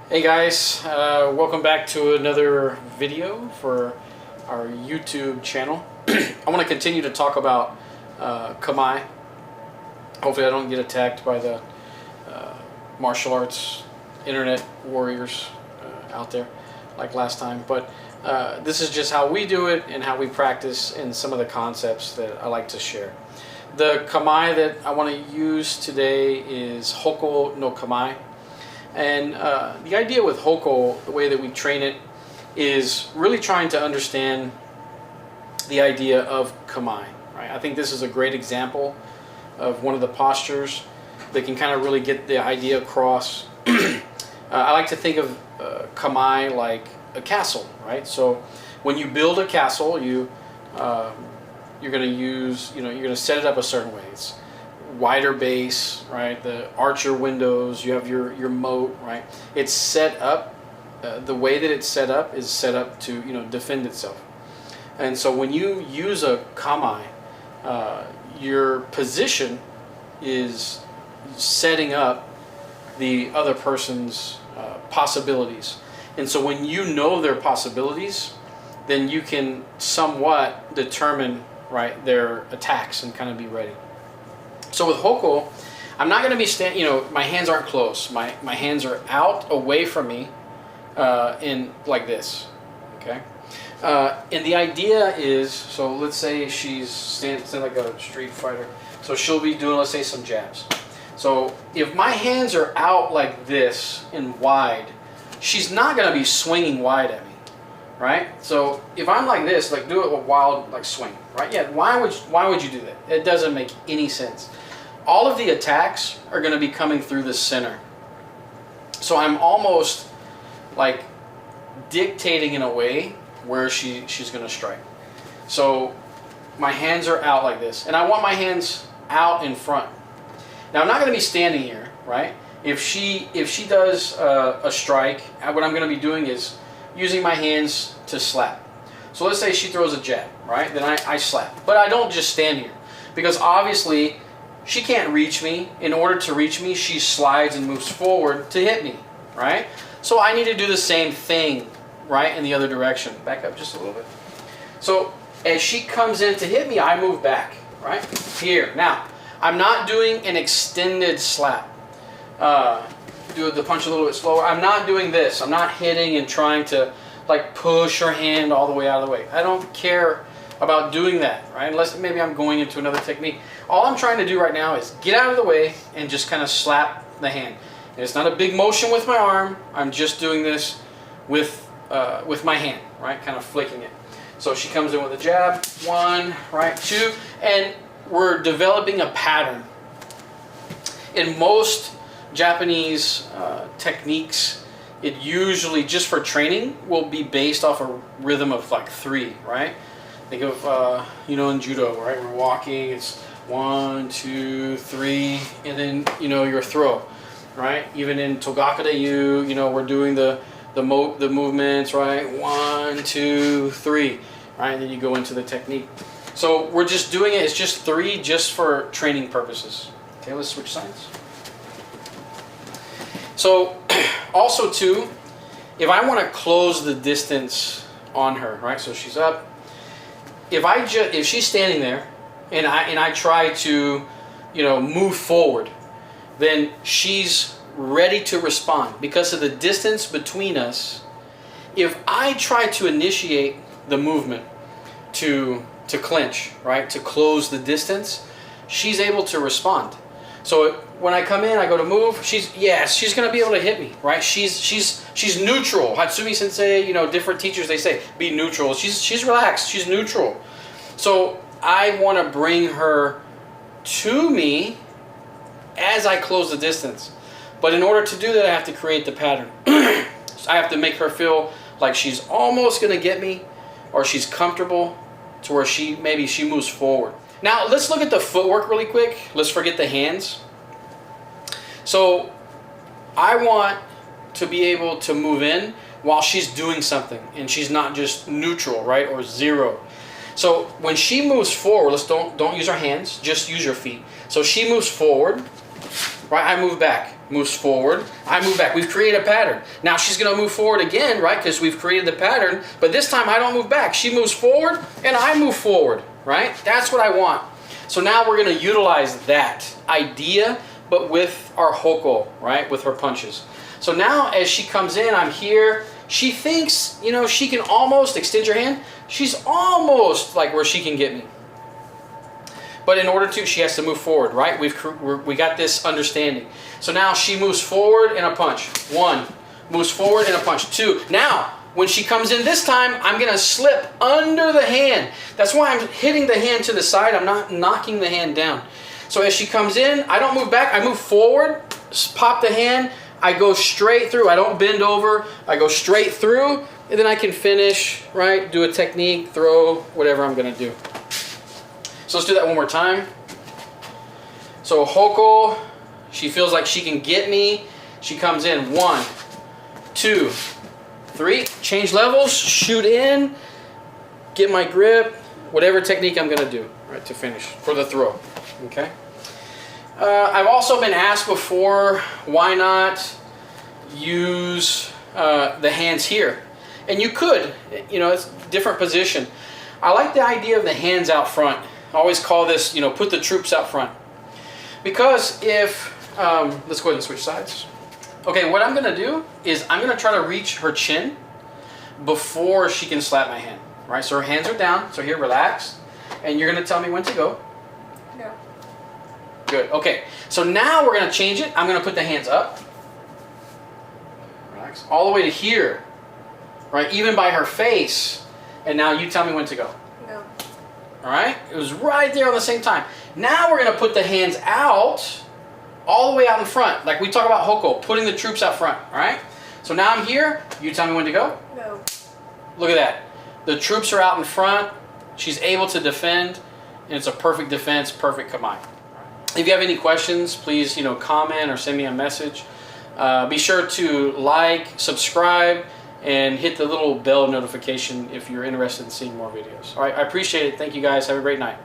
Hey guys, welcome back to another video for our YouTube channel. I want to continue to talk about Kamae. Hopefully I don't get attacked by the martial arts internet warriors out there like last time, but this is just how we do it and how we practice and some of the concepts that I like to share. The Kamae that I want to use today is Hoko No Kamae. And the idea with Hoko, the way that we train it, is really trying to understand the idea of Kamae. Right? I think this is a great example of one of the postures that can kind of really get the idea across. I like to think of Kamae like a castle, right? So when you build a castle, you're going to use, you're going to set it up a certain way. It's wider base, right? The archer windows, you have your moat, right? It's set up, the way that it's set up is set up to, defend itself. And so when you use a Kamae, your position is setting up the other person's possibilities. And so when you know their possibilities, then you can somewhat determine, right, their attacks and kind of be ready. So with Hoko, I'm not going to be standing, my hands aren't close. My hands are out away from me in like this, okay? And the idea is, so let's say she's standing like a street fighter. So she'll be doing, let's say, some jabs. So if my hands are out like this and wide, she's not going to be swinging wide at me, right? So if I'm like this, like do a wild like swing, right? Yeah, why would you do that? It doesn't make any sense. All of the attacks are going to be coming through the center. So I'm almost like dictating in a way where she's going to strike. So my hands are out like this, and I want my hands out in front. Now I'm not going to be standing here, right? If she does a strike, what I'm going to be doing is using my hands to slap. So let's say she throws a jab, right? Then I slap. But I don't just stand here, because obviously she can't reach me. In order to reach me, she slides and moves forward to hit me, right? So I need to do the same thing, right, in the other direction. Back up just a little bit. So as she comes in to hit me, I move back, right, here. Now, I'm not doing an extended slap. Do the punch a little bit slower. I'm not doing this. I'm not hitting and trying to like push her hand all the way out of the way. I don't care about doing that, right? Unless maybe I'm going into another technique. All I'm trying to do right now is get out of the way and just kind of slap the hand. And it's not a big motion with my arm. I'm just doing this with my hand, right? Kind of flicking it. So she comes in with a jab, 1, right, 2, and we're developing a pattern. In most Japanese techniques, it usually, just for training, will be based off a rhythm of like 3, right? Think of, in judo, right? We're walking, it's 1, 2, 3, and then, your throw, right? Even in Togakure, we're doing the movements, right? 1, 2, 3, right? And then you go into the technique. So we're just doing it, it's just 3 just for training purposes. Okay, let's switch sides. So also too, if I want to close the distance on her, right? So she's up. If she's standing there and I try to, move forward, then she's ready to respond because of the distance between us. If I try to initiate the movement to clinch, right, to close the distance, she's able to respond. So when I come in, I go to move. She's going to be able to hit me, right? She's neutral. Hatsumi Sensei, different teachers, they say be neutral. She's relaxed. She's neutral. So I want to bring her to me as I close the distance. But in order to do that, I have to create the pattern. So I have to make her feel like she's almost going to get me, or she's comfortable to where she moves forward. Now, let's look at the footwork really quick. Let's forget the hands. So I want to be able to move in while she's doing something, and she's not just neutral, right, or 0. So when she moves forward, don't use our hands, just use your feet. So she moves forward, right, I move back. moves forward, I move back. We've created a pattern. Now she's going to move forward again, right? Because we've created the pattern. But this time I don't move back. She moves forward and I move forward, right? That's what I want. So now we're going to utilize that idea, but with our hoko, right? With her punches. So now as she comes in, I'm here. She thinks, you know, she can almost extend your hand. She's almost like where she can get me. But in order to, she has to move forward, right? We got this understanding. So now she moves forward and a punch. 1, moves forward and a punch. 2. Now, when she comes in this time, I'm going to slip under the hand. That's why I'm hitting the hand to the side. I'm not knocking the hand down. So as she comes in, I don't move back. I move forward, pop the hand. I go straight through. I don't bend over. I go straight through, and then I can finish, right? Do a technique, throw, whatever I'm going to do. So let's do that one more time. So hoko, she feels like she can get me. She comes in. 1, 2, 3. Change levels, shoot in, get my grip, whatever technique I'm going to do, right, to finish for the throw. Okay. I've also been asked before, why not use the hands here? And you could, you know, it's a different position. I like the idea of the hands out front. I always call this, you know, put the troops out front. Because if, let's go ahead and switch sides. Okay, what I'm going to do is I'm going to try to reach her chin before she can slap my hand. Right, so her hands are down. So here, relax. And you're going to tell me when to go. No. Good. Okay. So now we're going to change it. I'm going to put the hands up. Relax. All the way to here. Right? Even by her face. And now you tell me when to go. No. All right? It was right there on the same time. Now we're going to put the hands out. All the way out in front. Like we talk about hoko. Putting the troops out front. All right? So now I'm here. You tell me when to go. No. Look at that. The troops are out in front. She's able to defend. And it's a perfect defense. Perfect kamae. If you have any questions, please, you know, comment or send me a message. Be sure to like, subscribe, and hit the little bell notification if you're interested in seeing more videos. All right, I appreciate it. Thank you guys. Have a great night.